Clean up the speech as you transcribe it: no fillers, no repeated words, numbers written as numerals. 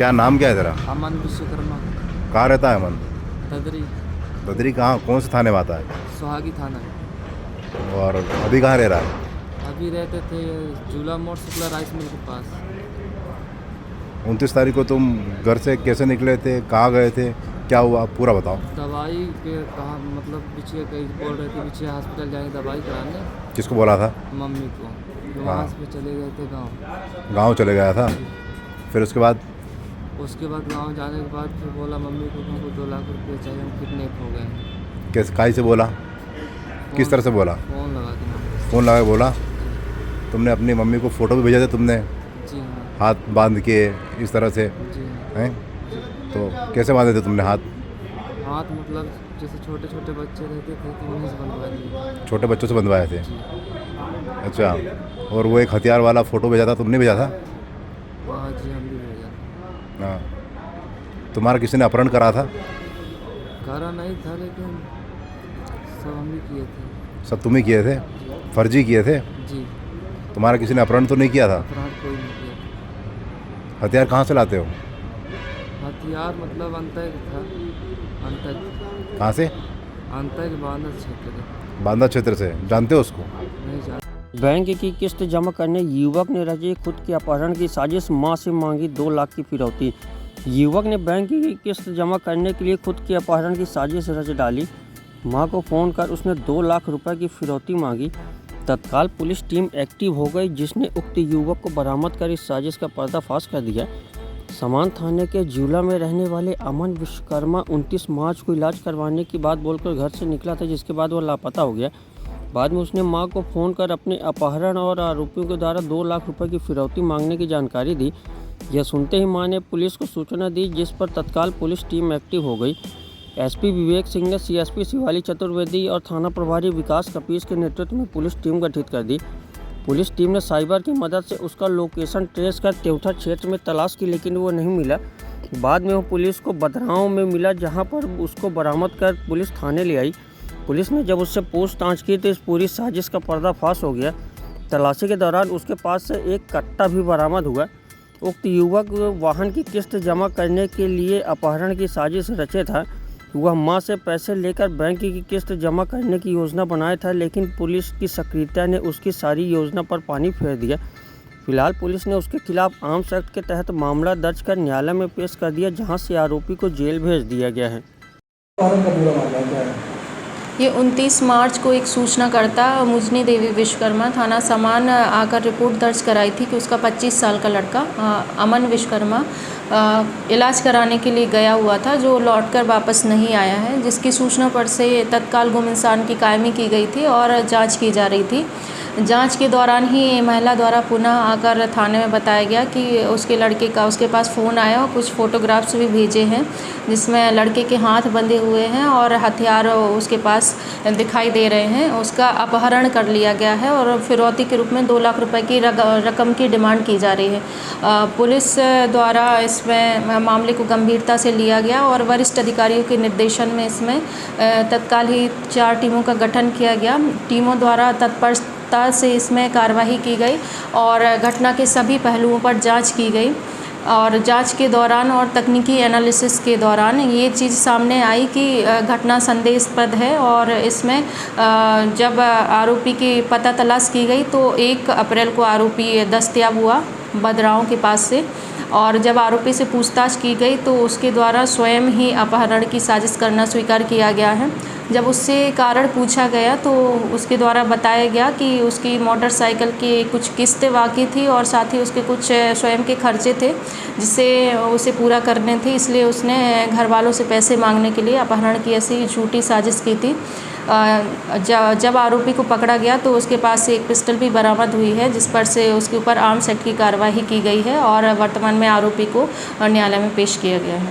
क्या नाम क्या है तेरा? अमन विश्वकर्मा। कहाँ रहता है अमन? ददरी। बद्री कहाँ, कौन से थाने में आता है? सुहागी थाना। और अभी कहाँ रह रहा है? अभी रहते थे झूला मोड़ शुक्ला राइस मिल के पास। 29 तारीख को तुम घर से कैसे निकले थे, कहाँ गए थे, क्या हुआ पूरा बताओ। दवाई के कहा मतलब पीछे कहीं बोल रहे थे पीछे हॉस्पिटल जाएंगे दवाई कराने। किसको बोला था? मम्मी को। तो वहाँ से चले गए थे गाँव। गांव चले गया था। फिर उसके बाद गाँव जाने के बाद फिर बोला मम्मी को हमको 2 लाख रुपये चाहिए, हम किडनैप हो गए। कैसे, काहे से बोला, किस तरह से बोला? फ़ोन लगा के। फ़ोन लगा के बोला। तुमने अपनी मम्मी को फ़ोटो भी भेजा था तुमने, जी हाँ। हाथ बांध के इस तरह से जी हाँ। हैं? तो कैसे बांधे थे तुमने हाथ? हाथ मतलब जैसे छोटे छोटे बच्चे रहते थे तो उन्हीं से बनवा दिए। छोटे बच्चों से बंधवाए थे? जी। अच्छा। और वो एक हथियार वाला फ़ोटो भेजा था, तुमने भेजा था? हाँ जी, हम भी भेजा। हाँ। तुम्हारा किसी ने अपहरण करा था? करा नहीं था लेकिन सब हम ही किए थे। सब तुम ही किए थे? फर्जी किए थे? जी। तुम्हारा किसी ने अपहरण तो नहीं किया था? अपराध कोई नहीं किया। हथियार कहाँ से लाते हो? हथियार मतलब अंतक था। अंतक। कहाँ से? अंतक बांधा क्षेत्र का। बांदा क्षेत्र से। जानते हो उसको? नहीं जान। बैंक की किस्त जमा करने युवक ने रची खुद के अपहरण की साजिश, मां से मांगी 2 लाख की फिरौती। युवक ने बैंक की किस्त जमा करने के लिए खुद के अपहरण की साजिश रच डाली। मां को फ़ोन कर उसने 2 लाख रुपए की फिरौती मांगी। तत्काल पुलिस टीम एक्टिव हो गई, जिसने उक्त युवक को बरामद कर इस साजिश का पर्दाफाश कर दिया। समान थाने के झूला में रहने वाले अमन विश्वकर्मा 29 मार्च को इलाज करवाने की बात बोलकर घर से निकला था, जिसके बाद वह लापता हो गया। बाद में उसने मां को फ़ोन कर अपने अपहरण और आरोपियों के द्वारा 2 लाख रुपए की फिरौती मांगने की जानकारी दी। यह सुनते ही मां ने पुलिस को सूचना दी, जिस पर तत्काल पुलिस टीम एक्टिव हो गई। एसपी विवेक सिंह ने सीएसपी शिवाली चतुर्वेदी और थाना प्रभारी विकास कपीस के नेतृत्व में पुलिस टीम गठित कर दी। पुलिस टीम ने साइबर की मदद से उसका लोकेशन ट्रेस कर त्योथा क्षेत्र में तलाश की, लेकिन वो नहीं मिला। बाद में वो पुलिस को बदराव में मिला, जहां पर उसको बरामद कर पुलिस थाने ले आई। पुलिस ने जब उससे पूछताछ की तो इस पूरी साजिश का पर्दाफाश हो गया। तलाशी के दौरान उसके पास से एक कट्टा भी बरामद हुआ। उक्त युवक वाहन की किस्त जमा करने के लिए अपहरण की साजिश रचे था। वह मां से पैसे लेकर बैंक की किस्त जमा करने की योजना बनाया था, लेकिन पुलिस की सक्रियता ने उसकी सारी योजना पर पानी फेर दिया। फिलहाल पुलिस ने उसके खिलाफ आर्म्स एक्ट के तहत मामला दर्ज कर न्यायालय में पेश कर दिया, जहां से आरोपी को जेल भेज दिया गया है। ये 29 मार्च को एक सूचनाकर्ता मुजनी देवी विश्वकर्मा थाना समान आकर रिपोर्ट दर्ज कराई थी कि उसका 25 साल का लड़का अमन विश्वकर्मा इलाज कराने के लिए गया हुआ था, जो लौटकर वापस नहीं आया है, जिसकी सूचना पर से तत्काल गुम इंसान की कायमी की गई थी और जांच की जा रही थी। जांच के दौरान ही महिला द्वारा पुनः आकर थाने में बताया गया कि उसके लड़के का उसके पास फ़ोन आया और कुछ फ़ोटोग्राफ्स भी भेजे हैं, जिसमें लड़के के हाथ बंधे हुए हैं और हथियार उसके पास दिखाई दे रहे हैं। उसका अपहरण कर लिया गया है और फिरौती के रूप में 2 लाख रुपए की रकम की डिमांड की जा रही है। पुलिस द्वारा इसमें मामले को गंभीरता से लिया गया और वरिष्ठ अधिकारियों के निर्देशन में इसमें तत्काल ही 4 टीमों का गठन किया गया। टीमों द्वारा तत्परता से इसमें कार्रवाई की गई और घटना के सभी पहलुओं पर जांच की गई। और जांच के दौरान और तकनीकी एनालिसिस के दौरान ये चीज़ सामने आई कि घटना संदेहास्पद है और इसमें जब आरोपी की पता तलाश की गई तो 1 अप्रैल को आरोपी दस्तयाब हुआ बदराव के पास से। और जब आरोपी से पूछताछ की गई तो उसके द्वारा स्वयं ही अपहरण की साजिश करना स्वीकार किया गया है। जब उससे कारण पूछा गया तो उसके द्वारा बताया गया कि उसकी मोटरसाइकिल की कुछ किस्तें बाकी थी और साथ ही उसके कुछ स्वयं के खर्चे थे, जिससे उसे पूरा करने थे, इसलिए उसने घर वालों से पैसे मांगने के लिए अपहरण की ऐसी झूठी साजिश की थी। जब आरोपी को पकड़ा गया तो उसके पास से एक पिस्टल भी बरामद हुई है, जिस पर से उसके ऊपर आर्म्स एक्ट की कार्रवाई की गई है और वर्तमान में आरोपी को न्यायालय में पेश किया गया है।